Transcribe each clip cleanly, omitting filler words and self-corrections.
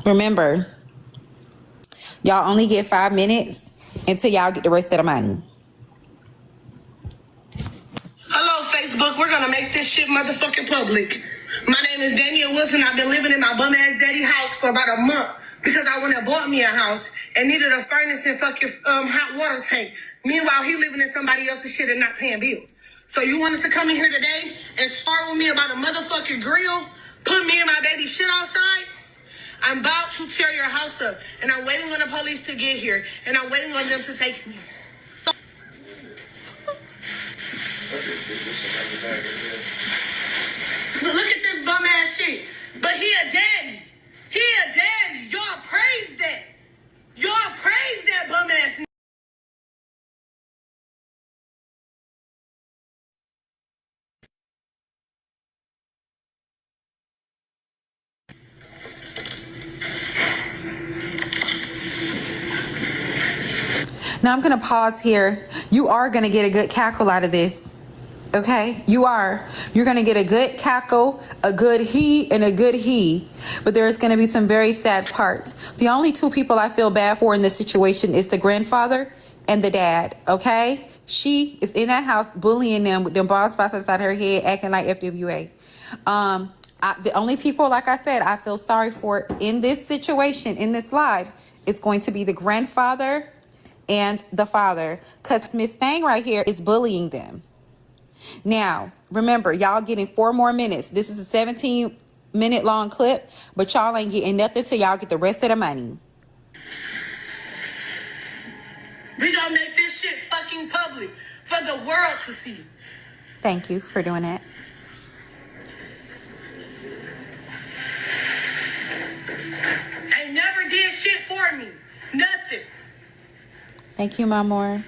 Remember, y'all only get 5 minutes until y'all get the rest of the money. Hello, Facebook. We're gonna make this shit motherfucking public. My name is Danielle Wilson. I've been living in my bum ass daddy house for about a month because I went and bought me a house and needed a furnace and fucking hot water tank. Meanwhile, he living in somebody else's shit and not paying bills. So you wanted to come in here today and start with me about a motherfucking grill, put me and my baby shit outside? I'm about to tear your house up, and I'm waiting on the police to get here, and I'm waiting on them to take me. Look at this bum ass shit. But he a daddy. He a daddy. Y'all praise that. Y'all praise that bum ass. Now I'm going to pause here. You are going to get a good cackle out of this. Okay? You are. You're going to get a good cackle, a good he, and a good he. But there's going to be some very sad parts. The only two people I feel bad for in this situation is the grandfather and the dad. Okay? She is in that house bullying them with them bald spots inside her head, acting like FWA. The only people, like I said, I feel sorry for in this situation, in this live, is going to be the grandfather and the father, because Miss Thang right here is bullying them. Now, remember, y'all getting 4 more minutes. This is a 17-minute long clip, but y'all ain't getting nothing till y'all get the rest of the money. We gonna make this shit fucking public for the world to see. Thank you for doing that. Ain't never did shit for me. Nothing. Thank you, Mamor.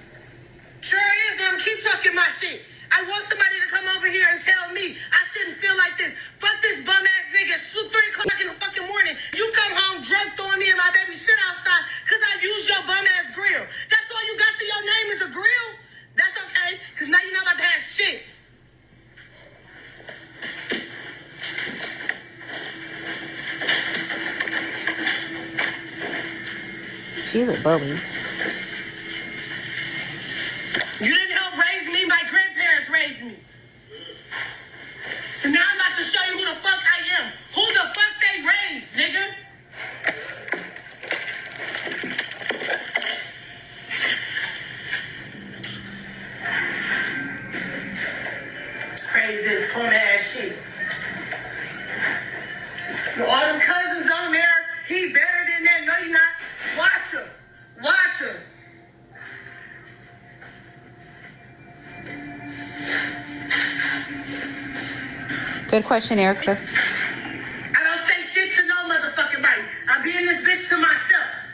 Sure is, them keep talking my shit. I want somebody to come over here and tell me I shouldn't feel like this. Fuck this bum ass nigga. It's 2, 3 o'clock in the fucking morning. You come home drunk throwing me and my baby shit outside because I used your bum ass grill. That's all you got to your name is a grill? That's okay, because now you're not about to have shit. She's a bully. You didn't help raise me. My grandparents raised me. So now I'm about to show you who the fuck I am. Who the fuck they raised, nigga? Praise this bum ass shit. With all them cousins on there, he better than that. No, you not. Watch him. Watch him. Good question, Erica. I don't say shit to no motherfucking body. I be in this bitch to myself.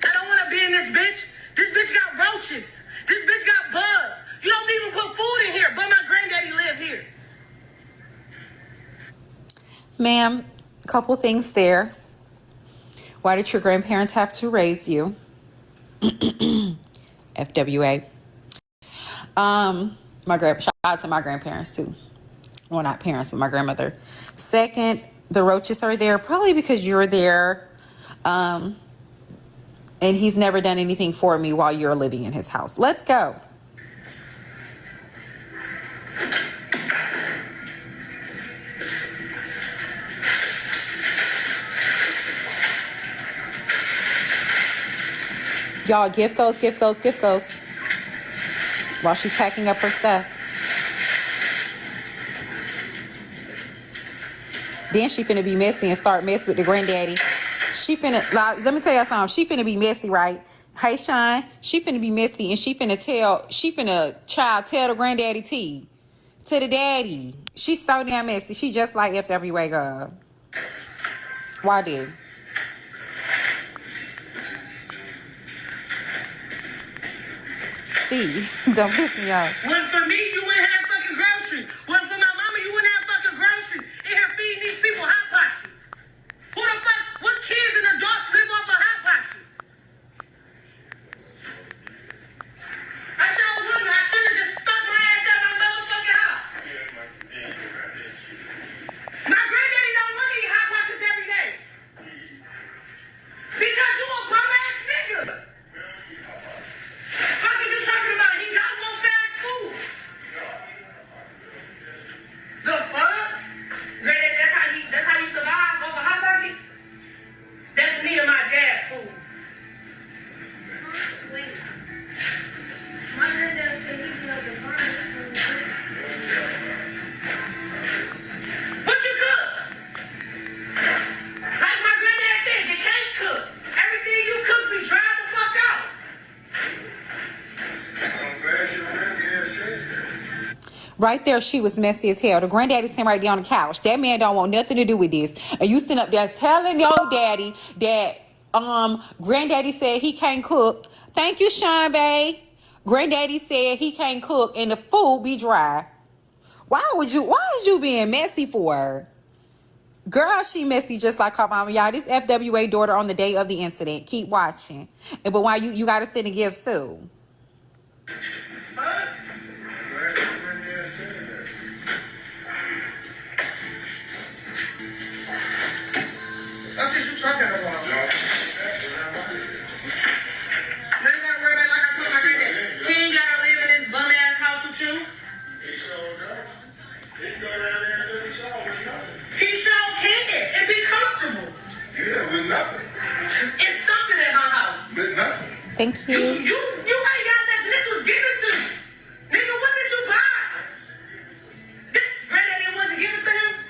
I don't want to be in this bitch. This bitch got roaches. This bitch got bugs. You don't even put food in here, but my granddaddy live here. Ma'am, a couple things there. Why did your grandparents have to raise you? FWA. Shout out to my grandparents too. Well, not parents, but my grandmother. Second, the roaches are there probably because you're there. And he's never done anything for me while you're living in his house. Let's go. Y'all, gift goes. While she's packing up her stuff. Then she finna be messy and start messing with the granddaddy. She finna, let me tell y'all something. She finna be messy, right? Hey, Shine. She finna be messy and she finna tell the granddaddy T. To the daddy. She's so damn messy. She just like FWA girl. Why did? See, don't piss me off. One for me, you wouldn't have fucking groceries. One for my mama, you wouldn't have fucking groceries. In here feeding these people Hot Pockets. Who the fuck, what kids and adults live off of Hot Pockets? I sure wouldn't. I should have just stuck my ass out my motherfucking house. My granddaddy don't want to eat Hot Pockets every day. Right there, she was messy as hell. The granddaddy sitting right there on the couch. That man don't want nothing to do with this. And you sitting up there telling your daddy that granddaddy said he can't cook. Thank you, Sean Bay. Granddaddy said he can't cook and the food be dry. Why is you being messy for her? Girl, she messy just like her mama. Y'all, this FWA daughter on the day of the incident. Keep watching. But why you gotta send a gift too? That's what you talking about. Now you gotta worry about, like I told my granddad, he ain't gotta live in this bum ass house with you. He sure does. He can go down there and do the show with nothing. He sure can and be comfortable. Yeah, with nothing. It's something at my house. With nothing. Thank You ain't got that. This was given to you. Nigga, what did you buy? This granddaddy wasn't given to him?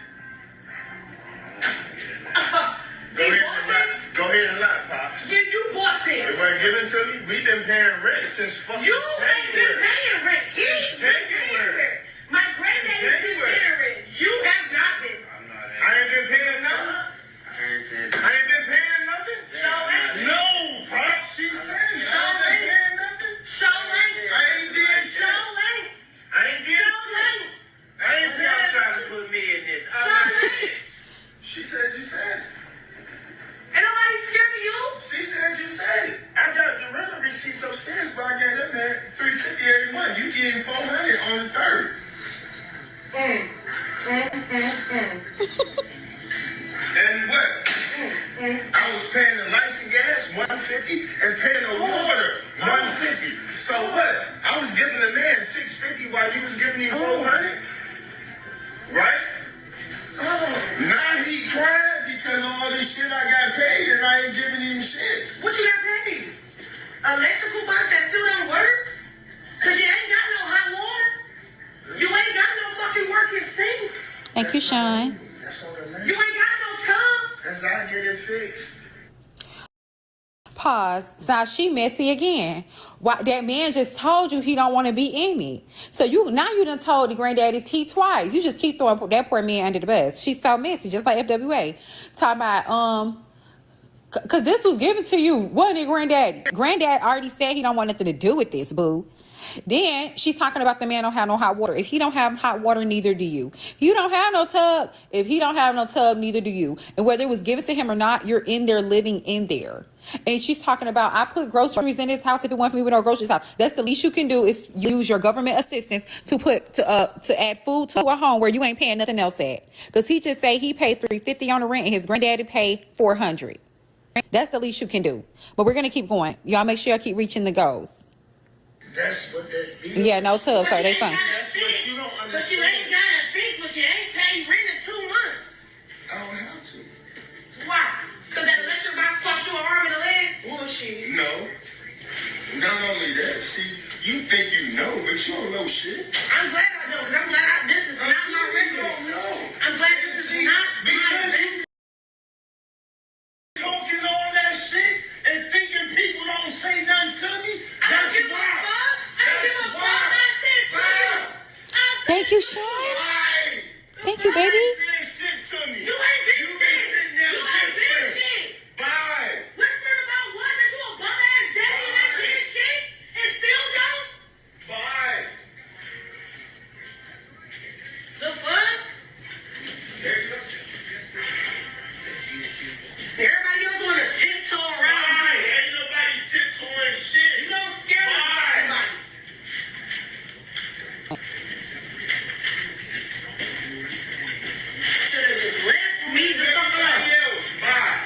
Go ahead and lie, Pops. Yeah, you bought this. It wasn't given to me. We've been paying rent since fucking You ain't been January. paying rent. He's been paying rent. My granddaddy's been paying rent. You have not been. I ain't been paying nothing. I ain't been paying nothing. So ain't. No, Pops. She said I ain't been paying nothing. So ain't. I ain't did So shit. ain't. I ain't did So shit. ain't. I ain't paying Trying to put me in this. So ain't. She said you said it. Ain't nobody scared of you? She said you said it. I got the rental receipts upstairs, but I gave that man $350 every month. You gave him $400 on the third. And what? I was paying the lights and gas $150 and paying the water $150. So what? I was giving the man $650 while you was giving him $400, right? Now he crying because of all this shit I got paid and I ain't giving him shit. What you got paid? Electrical box that still don't work? Cause you ain't got no hot water. You ain't got no fucking working sink. Thank you, Sean. That's on the man. You ain't got no tub. That's how I get it fixed. Pause. So she messy again. Why that man just told you he don't want to be in it. So you done told the granddaddy T twice. You just keep throwing that poor man under the bus. She's so messy, just like FWA. Talking about cause this was given to you, wasn't it, granddaddy? Granddad already said he don't want nothing to do with this, boo. Then she's talking about the man don't have no hot water. If he don't have hot water, neither do you. You don't have no tub. If he don't have no tub, neither do you. And whether it was given to him or not, you're in there living in there. And she's talking about, I put groceries in this house. If it wasn't for me with no groceries house, that's the least you can do is use your government assistance to add food to a home where you ain't paying nothing else at. Because he just say he paid $350 on the rent and his granddaddy paid $400. That's the least you can do. But we're gonna keep going. Y'all make sure y'all keep reaching the goals. That's what that is. Yeah, no tub, so they fine. That's what you don't But you ain't got a fix, but you ain't paid rent in 2 months. I don't have to. Why? Cause that electric box cost you an arm and a leg? Bullshit. No. Not only that, see, you think you know, but you don't know shit. I'm glad I know, cause I'm glad this is not my You regular. don't know. I'm glad this is not my Because you regular. talking all that shit and thinking people don't say nothing to me. I don't That's give a why. fuck. I don't give a fuck. I said to you. I said Thank you, to Sean. Why? Thank you, baby. You ain't saying shit to me. You ain't been You shit. sitting there You ain't been whispering. shit. Bye. Whispering about what? That you a bum ass daddy and ain't did shit and still don't? Bye. The fuck? Everybody else wanna tiptoe around. Bye. Ain't nobody tiptoeing shit. You don't scare Bye. nobody. Should've just left me the fuck alone. Everybody else. Bye.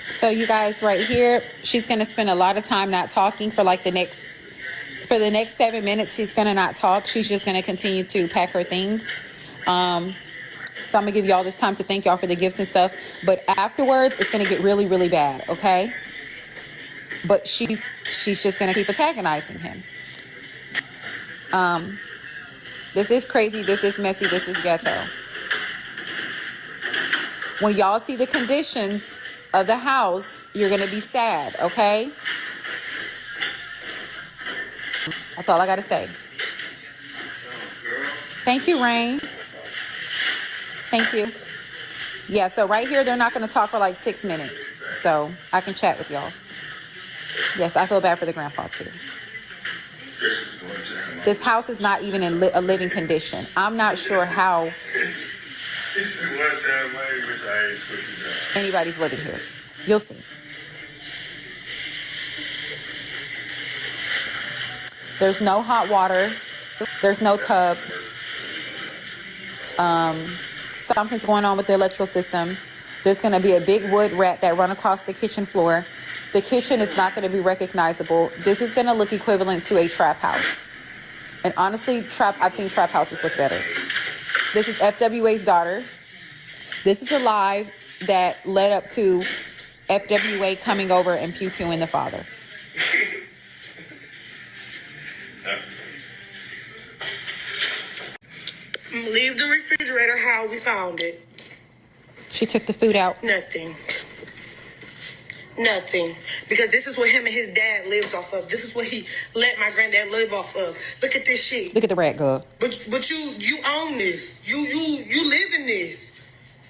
So you guys right here, she's going to spend a lot of time not talking for like the next 7 minutes. She's going to not talk. She's just going to continue to pack her things. So So I'm gonna give you all this time to thank y'all for the gifts and stuff. But afterwards, it's gonna get really, really bad, okay? But she's just gonna keep antagonizing him. This is crazy, this is messy, this is ghetto. When y'all see the conditions of the house, you're gonna be sad, okay? That's all I gotta say. Thank you, Rain. Thank you. Yeah, so right here, they're not gonna talk for like 6 minutes. So I can chat with y'all. Yes, I feel bad for the grandpa too. This house is not even in a living condition. I'm not sure how anybody's living here. You'll see. There's no hot water. There's no tub. Something's going on with the electrical system. There's going to be a big wood rat that run across the kitchen floor. The kitchen is not going to be recognizable. This is going to look equivalent to a trap house. And honestly, I've seen trap houses look better. This is FWA's daughter. This is a live that led up to FWA coming over and pew-pewing the father. Leave the refrigerator how we found it. She took the food out. Nothing. Because this is what him and his dad lives off of. This is what he let my granddad live off of. Look at this shit. Look at the rat, girl. But you own this. You live in this.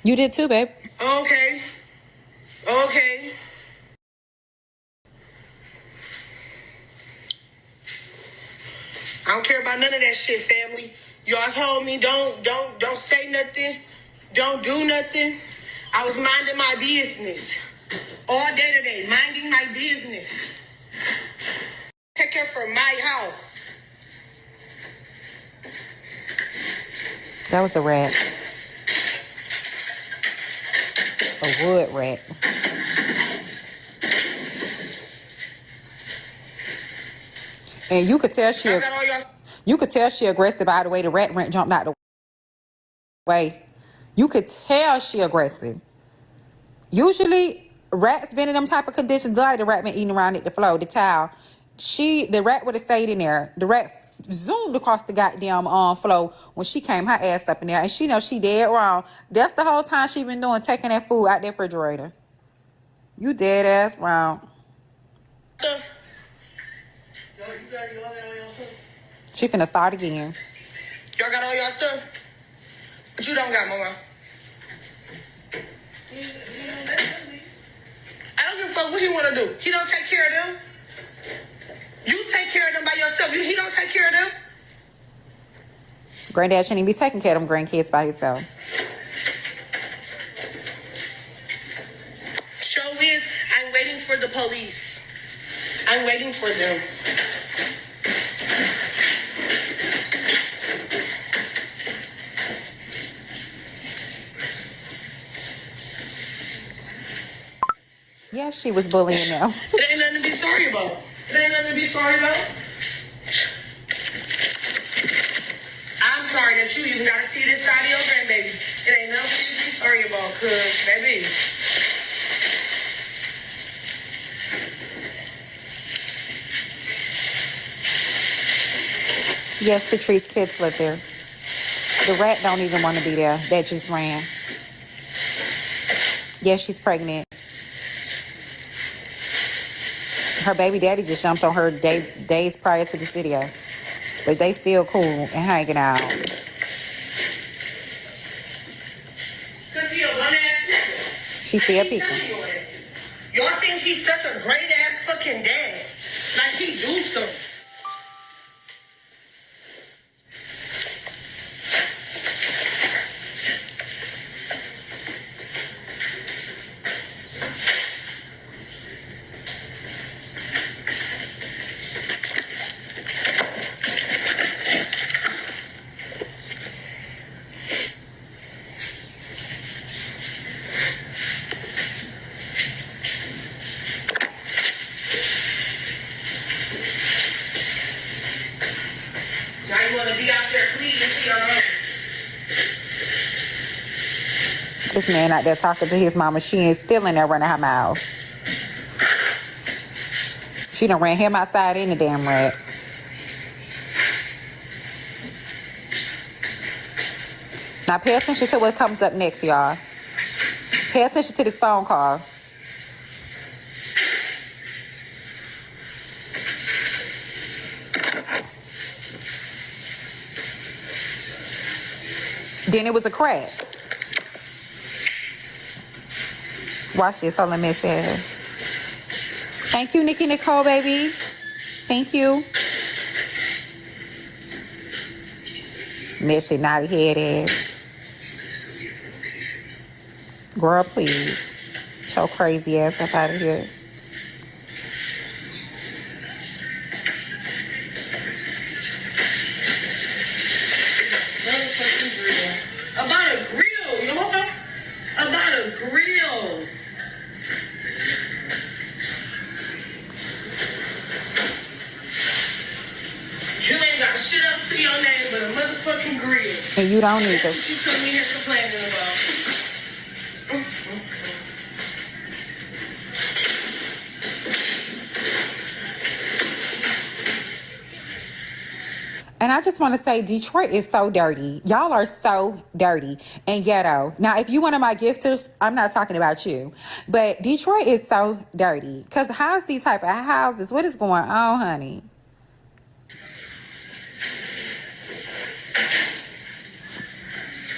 You did too, babe. Okay. I don't care about none of that shit, family. Y'all told me don't say nothing. Don't do nothing. I was minding my business. All day today, minding my business. Take care for my house. That was a rat. A wood rat. And you could tell she aggressive by the way the rat jumped out the way. You could tell she aggressive. Usually, rats been in them type of conditions, like the rat been eating around at the floor, the towel. The rat would have stayed in there. The rat zoomed across the goddamn floor when she came her ass up in there. And she knows she dead wrong. That's the whole time she been doing, taking that food out the refrigerator. You dead ass wrong. She finna start again. Y'all got all y'all stuff? But you don't got, mama. I don't give a fuck what he want to do. He don't take care of them. You take care of them by yourself. He don't take care of them. Granddad shouldn't even be taking care of them grandkids by himself. Show is, I'm waiting for the police. I'm waiting for them. Yeah, she was bullying them. It ain't nothing to be sorry about. I'm sorry that you even gotta see this side of your grandbaby. It ain't nothing for you to be sorry about, cause baby. Yes, Patrice, kids live there. The rat don't even want to be there. That just ran. Yes, she's pregnant. Her baby daddy just jumped on her days prior to this video. But they still cool and hanging out. Cause he a one ass nigga. She's still peeking. Y'all think he's such a great ass fucking dad. Like he do something. Now you want to be out there pleading to your own. This man out there talking to his mama. She ain't still in there running her mouth. She done ran him outside in the damn rat. Now pay attention to what comes up next, y'all. Pay attention to this phone call. Then it was a crack. Watch this. Hold on, Miss Sarah. Thank you, Nikki Nicole, baby. Thank you. Messy, naughty head ass. Girl, please. Get your crazy ass up out of here. About a grill, y'all. About a grill. You ain't got shit else to your name but a motherfucking grill. And you don't either. That's what you come in here complaining about. And I just want to say, Detroit is so dirty. Y'all are so dirty and ghetto. Now, if you one of my gifters, I'm not talking about you. But Detroit is so dirty. Because how's these type of houses? What is going on, honey?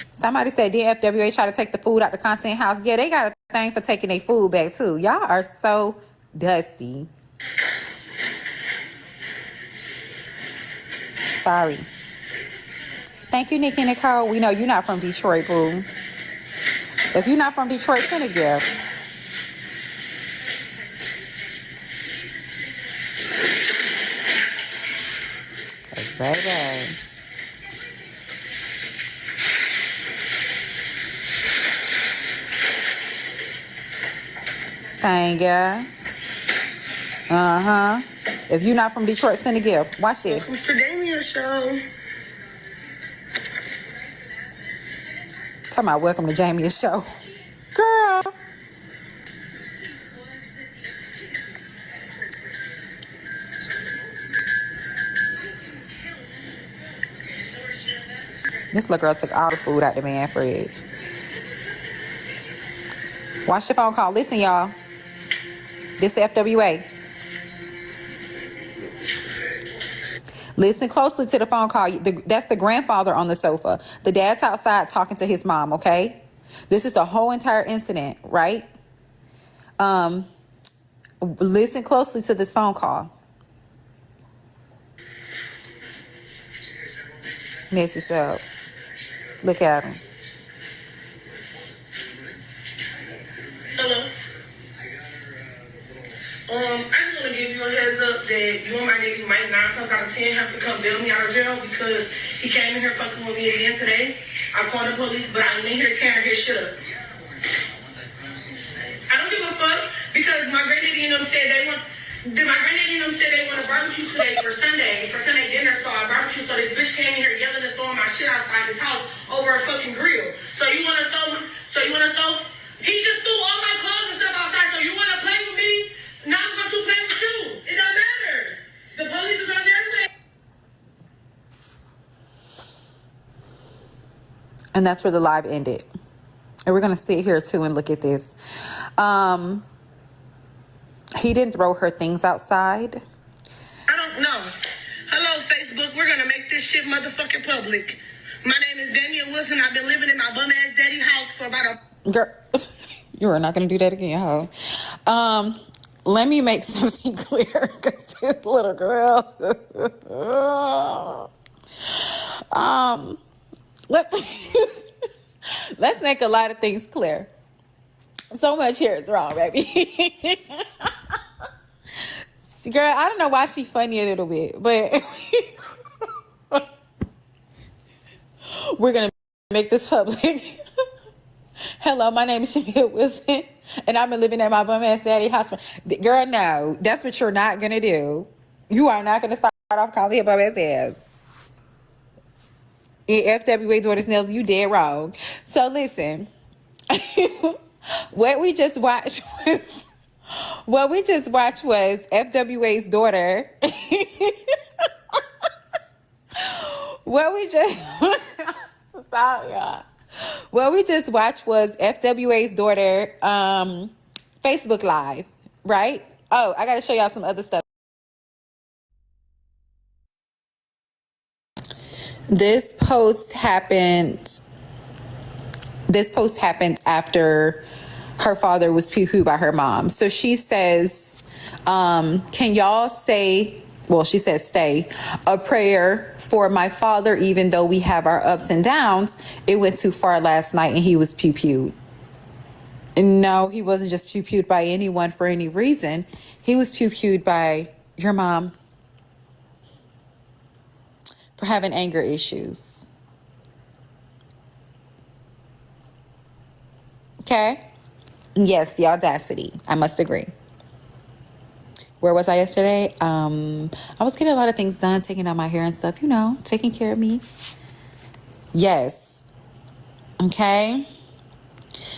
Somebody said, did FWA try to take the food out the content house? Yeah, they got a thing for taking their food back, too. Y'all are so dusty. Sorry. Thank you, Nikki Nicole. We know you're not from Detroit, boo. If you're not from Detroit, send a gift. That's baby. Thank ya. Uh-huh. If you're not from Detroit, send a gift. Watch this. Welcome to Damien Show. Talking about welcome to Jamie's show. Girl. This little girl took all the food out the man's fridge. Watch the phone call. Listen, y'all. This is FWA. Listen closely to the phone call. That's the grandfather on the sofa. The dad's outside talking to his mom, okay? This is the whole entire incident, right? Listen closely to this phone call. Mess this up. Look at him. Hello. I just want to give you a heads up that you and my nigga might 9 times out of 10 have to come bail me out of jail because he came in here fucking with me again today. I called the police, but I'm in here tearing his shit up. I don't give a fuck because my granddaddy and them said they want. My granddaddy and them said they want a barbecue today for Sunday dinner. So I barbecue. So this bitch came in here yelling and throwing my shit outside his house over a fucking grill. So you want to throw? He just threw all my clothes and stuff outside. So you want to play with me? Now I'm going to play with you. It don't matter. The police is on their way. And that's where the live ended. And we're going to sit here too and look at this. He didn't throw her things outside. I don't know. Hello, Facebook. We're going to make this shit motherfucking public. My name is Danielle Wilson. I've been living in my bum-ass daddy house for about a... Girl, you are not going to do that again, ho. Let me make something clear. Because this little girl... let's make a lot of things clear. So much here is wrong, baby. Girl, I don't know why she funny a little bit, but we're going to make this public. Hello, my name is Shamil Wilson, and I've been living at my bum-ass daddy house. Girl, no, that's what you're not going to do. You are not going to start off calling him bum-ass ass. In FWA Daughters Nails, you dead wrong. So listen, What we just watched was FWA's daughter. What we just stop, y'all. What we just watched was FWA's daughter Facebook Live, right? Oh, I gotta show y'all some other stuff. This post happened after her father was pew-pew by her mom. So she says, can y'all say, well, she says, stay a prayer for my father, even though we have our ups and downs. It went too far last night and he was pew-pewed. No, he wasn't just pew-pewed by anyone for any reason. He was pew-pewed by your mom for having anger issues. Okay? Yes, the audacity. I must agree. Where was I yesterday? I was getting a lot of things done, taking out my hair and stuff, you know, taking care of me. Yes. Okay.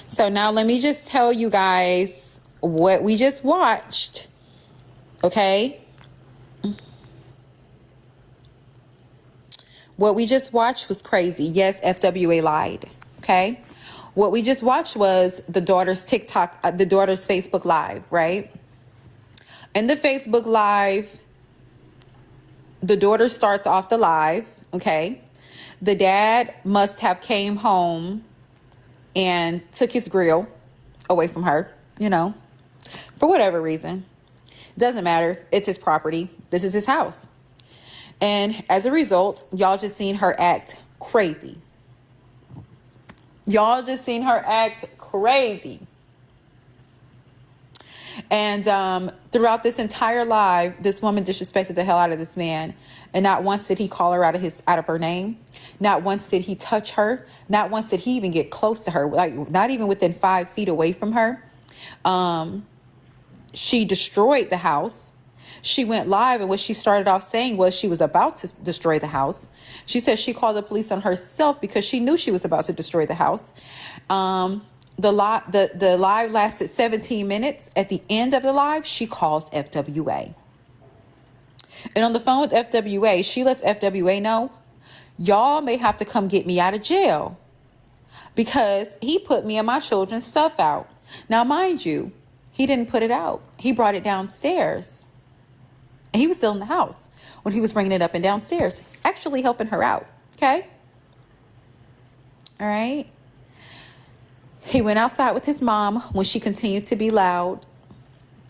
So now let me just tell you guys what we just watched. Okay. What we just watched was crazy. Yes, FWA lied. Okay. What we just watched was the daughter's the daughter's Facebook Live, right? In the Facebook Live, the daughter starts off the live, okay? The dad must have came home and took his grill away from her, you know, for whatever reason. Doesn't matter. It's his property. This is his house. And as a result, y'all just seen her act crazy. Y'all just seen her act crazy. And throughout this entire live, this woman disrespected the hell out of this man. And not once did he call her out of her name. Not once did he touch her. Not once did he even get close to her. Like, not even within 5 feet away from her. She destroyed the house. She went live, and what she started off saying was she was about to destroy the house. She said she called the police on herself because she knew she was about to destroy the house. The live lasted 17 minutes. At the end of the live, she calls FWA. And on the phone with FWA, she lets FWA know, y'all may have to come get me out of jail because he put me and my children's stuff out. Now, mind you, he didn't put it out. He brought it downstairs. And he was still in the house when he was bringing it up and downstairs, actually helping her out. Okay? All right? He went outside with his mom when she continued to be loud.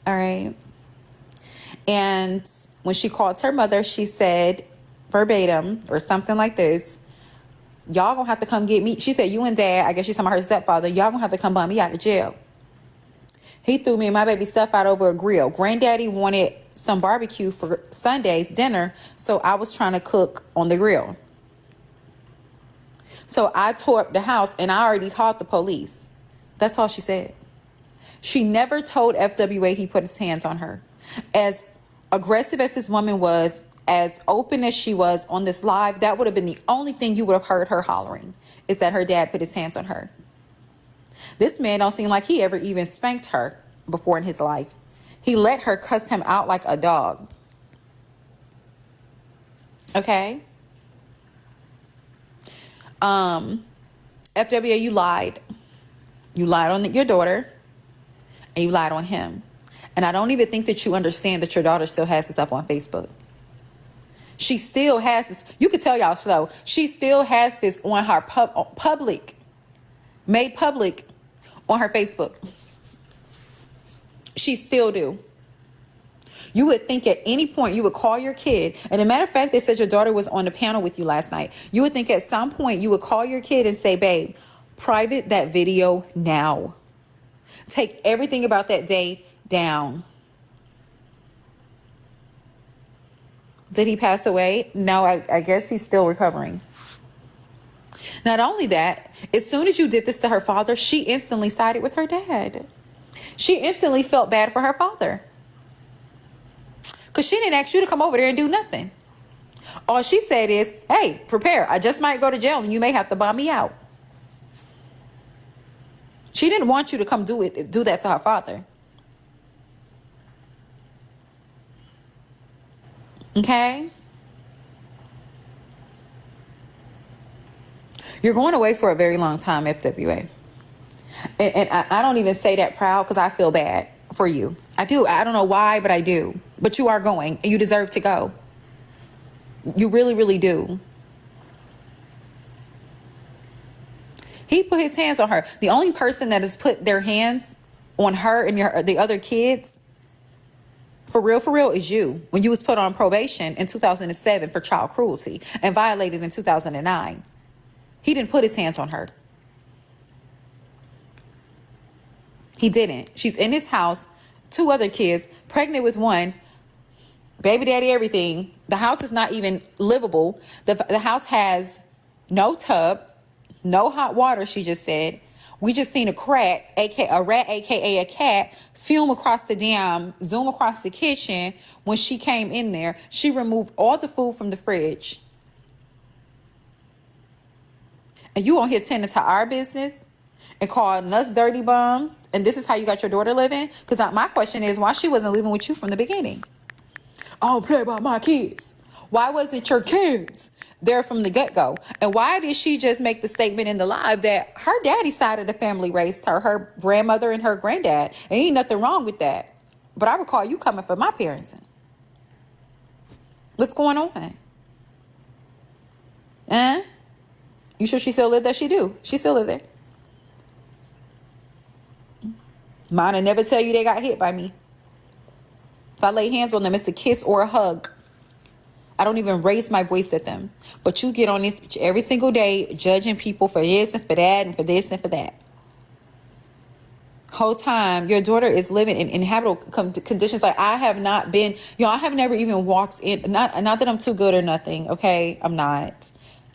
All right? And when she called her mother, she said verbatim or something like this, y'all gonna have to come get me. She said, you and dad, I guess she's talking about her stepfather, y'all gonna have to come bum me out of jail. He threw me and my baby stuff out over a grill. Granddaddy wanted some barbecue for Sunday's dinner, so I was trying to cook on the grill. So I tore up the house and I already called the police. That's all she said. She never told FWA he put his hands on her. As aggressive as this woman was, as open as she was on this live, that would have been the only thing you would have heard her hollering, is that her dad put his hands on her. This man don't seem like he ever even spanked her before in his life. He let her cuss him out like a dog. Okay? FWA, you lied. You lied on your daughter, and you lied on him. And I don't even think that you understand that your daughter still has this up on Facebook. She still has this. You can tell y'all slow. She still has this on her public, made public on her Facebook. She still do. You would think at any point you would call your kid. And a matter of fact, they said your daughter was on the panel with you last night. You would think at some point you would call your kid and say, babe, private that video now. Take everything about that day down. Did he pass away? No, I guess he's still recovering. Not only that, as soon as you did this to her father, she instantly sided with her dad. She instantly felt bad for her father. Because she didn't ask you to come over there and do nothing. All she said is, hey, prepare. I just might go to jail and you may have to buy me out. She didn't want you to come do that to her father. Okay? You're going away for a very long time, FWA. And I don't even say that proud because I feel bad for you. I do. I don't know why, but I do. But you are going and you deserve to go. You really, really do. He put his hands on her. The only person that has put their hands on her and the other kids, for real, is you. When you was put on probation in 2007 for child cruelty and violated in 2009. He didn't put his hands on her. He didn't. She's in his house, 2 other kids, pregnant with 1, baby daddy, everything. The house is not even livable. The house has no tub, no hot water, she just said. We just seen a rat, aka a cat, zoom across the kitchen when she came in there. She removed all the food from the fridge. And you on here tending to our business and calling us dirty bums. And this is how you got your daughter living? Because my question is, why she wasn't living with you from the beginning? I don't play about my kids. Why wasn't your kids there from the get-go? And why did she just make the statement in the live that her daddy's side of the family raised her grandmother and her granddad? And ain't nothing wrong with that. But I recall you coming for my parenting. What's going on? You sure she still live there? She do. She still live there. Mine will never tell you they got hit by me. If I lay hands on them, it's a kiss or a hug. I don't even raise my voice at them. But you get on this every single day judging people for this and for that and for this and for that. Whole time, your daughter is living in inhabitable conditions. Like I have not been, I have never even walked in. Not that I'm too good or nothing, okay? I'm not.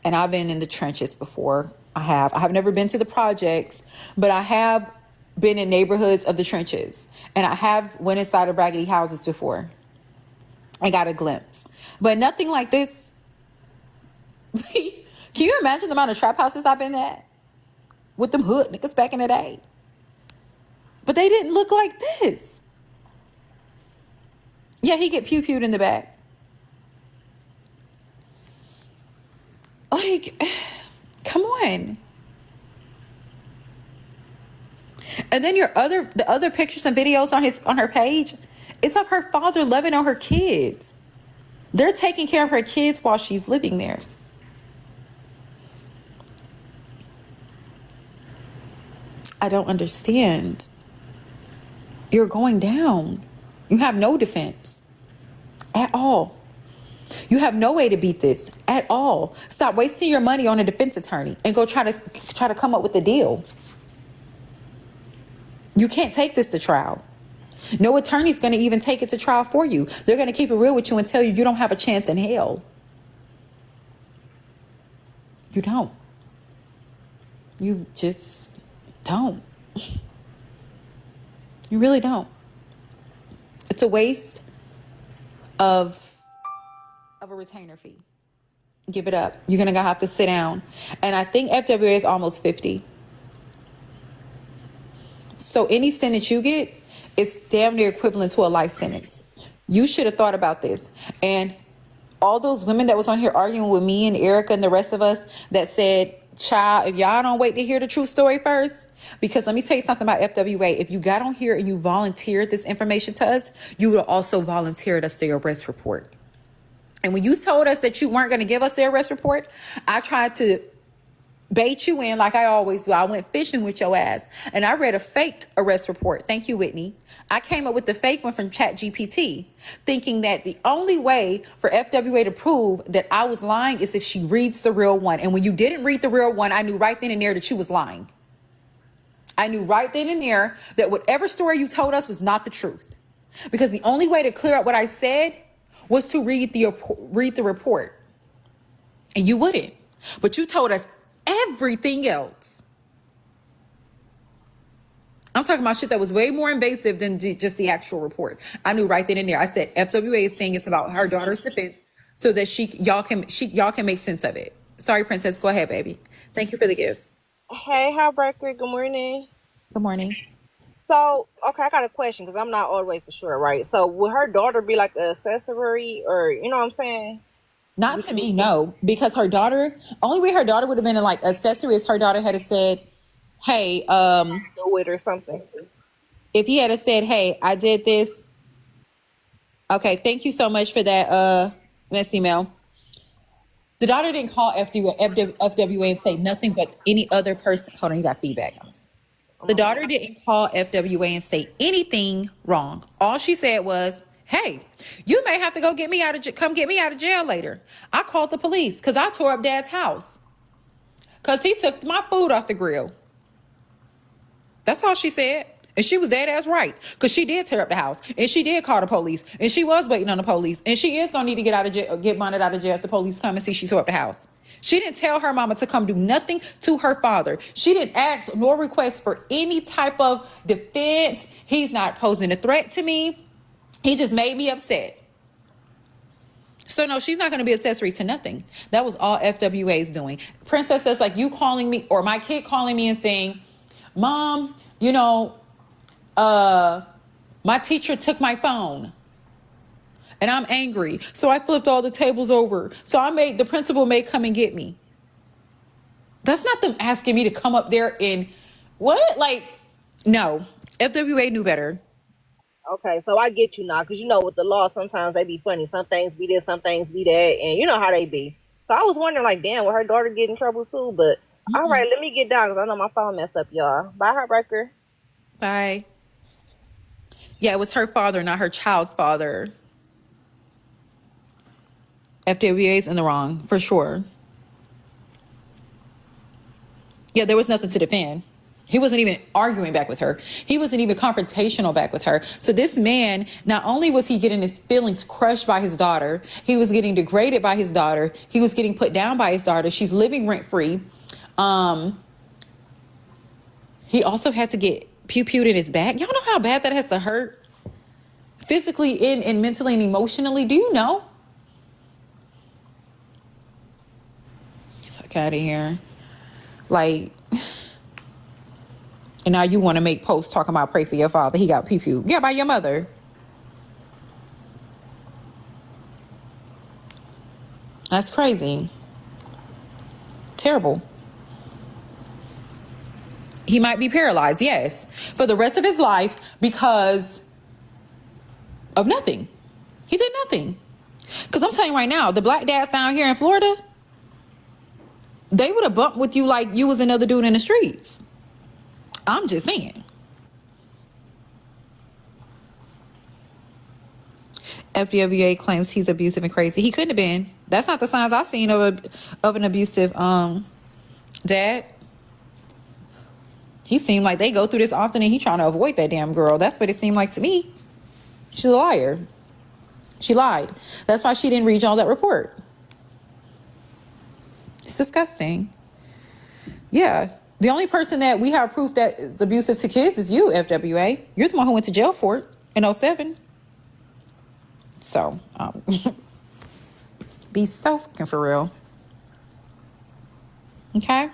And I've been in the trenches before. I have never been to the projects, but I have been in neighborhoods of the trenches. And I have went inside of raggedy houses before. I got a glimpse. But nothing like this. Can you imagine the amount of trap houses I've been at? With them hood niggas back in the day. But they didn't look like this. Yeah, he get pew-pewed in the back. Like, come on. And then the other pictures and videos on her page, it's of her father loving on her kids. They're taking care of her kids while she's living there. I don't understand. You're going down. You have no defense at all. You have no way to beat this at all. Stop wasting your money on a defense attorney and go try to come up with a deal. You can't take this to trial. No attorney's going to even take it to trial for you. They're going to keep it real with you and tell you you don't have a chance in hell. You don't. You just don't. You really don't. It's a waste of a retainer fee. Give it up. You're gonna have to sit down. And I think FWA is almost 50. So any sentence you get is damn near equivalent to a life sentence. You should have thought about this. And all those women that was on here arguing with me and Erica and the rest of us that said, child, if y'all don't wait to hear the true story first, because let me tell you something about FWA. If you got on here and you volunteered this information to us, you would have also volunteered us the arrest report. And when you told us that you weren't going to give us the arrest report, I tried to bait you in like I always do. I went fishing with your ass. And I read a fake arrest report. Thank you, Whitney. I came up with the fake one from ChatGPT, thinking that the only way for FWA to prove that I was lying is if she reads the real one. And when you didn't read the real one, I knew right then and there that you was lying. I knew right then and there that whatever story you told us was not the truth. Because the only way to clear up what I said was to read the report. And you wouldn't. But you told us everything else. I'm talking about shit that was way more invasive than just the actual report. I knew right then and there. I said FWA is saying it's about her daughter's defense so that y'all can make sense of it. Sorry, Princess. Go ahead, baby. Thank you for the gifts. Hey, Heartbreaker. Good morning. Good morning. So, okay, I got a question because I'm not all the way for sure, right? So, would her daughter be like an accessory, or you know what I'm saying? Not Would to you me, no, because her daughter, only way her daughter would have been in like accessory is her daughter had said, hey, do it or something? if he had said, hey, I did this. Okay, thank you so much for that, Miss email. The daughter didn't call FWA and say nothing but any other person. Hold on, you got feedback. Oh The my bad. daughter didn't call FWA and say anything wrong. All she said was, hey, you may have to go get me out of come get me out of jail later. I called the police because I tore up dad's house because he took my food off the grill. That's all she said. And she was dead ass right. Because she did tear up the house. And she did call the police. And she was waiting on the police. And she is going to need to get out of jail, get bonded out of jail if the police come and see she tore up the house. She didn't tell her mama to come do nothing to her father. She didn't ask nor request for any type of defense. He's not posing a threat to me. He just made me upset. So no, she's not going to be accessory to nothing. That was all FWA is doing. Princess, that's like you calling me or my kid calling me and saying, Mom, you know, my teacher took my phone and I'm angry. So I flipped all the tables over. So the principal may come and get me. That's not them asking me to come up there and what? Like, no, FWA knew better. Okay, so I get you now because you know with the law sometimes they be funny. Some things be this, some things be that, and you know how they be. So I was wondering, like, damn, will her daughter get in trouble too? But all right, let me get down because I know my phone messed up, y'all. Bye, Heartbreaker. Bye. Yeah, it was her father, not her child's father. FWA's in the wrong, for sure. Yeah, there was nothing to defend. He wasn't even arguing back with her. He wasn't even confrontational back with her. So this man, not only was he getting his feelings crushed by his daughter, he was getting degraded by his daughter. He was getting put down by his daughter. She's living rent free. He also had to get pew-pewed in his back. Y'all know how bad that has to hurt? Physically and mentally and emotionally. Do you know? Fuck out of here. Like, and now you want to make posts talking about pray for your father. He got pew-pewed. Yeah, by your mother. That's crazy. Terrible. He might be paralyzed, yes, for the rest of his life because of nothing. He did nothing. Because I'm telling you right now, the black dads down here in Florida, they would have bumped with you like you was another dude in the streets. I'm just saying. FWA claims he's abusive and crazy. He couldn't have been. That's not the signs I've seen of an abusive dad. He seemed like they go through this often and he trying to avoid that damn girl. That's what it seemed like to me. She's a liar. She lied. That's why she didn't read y'all that report. It's disgusting. Yeah. The only person that we have proof that is abusive to kids is you, FWA. You're the one who went to jail for it in 07. So, be so fucking for real. Okay?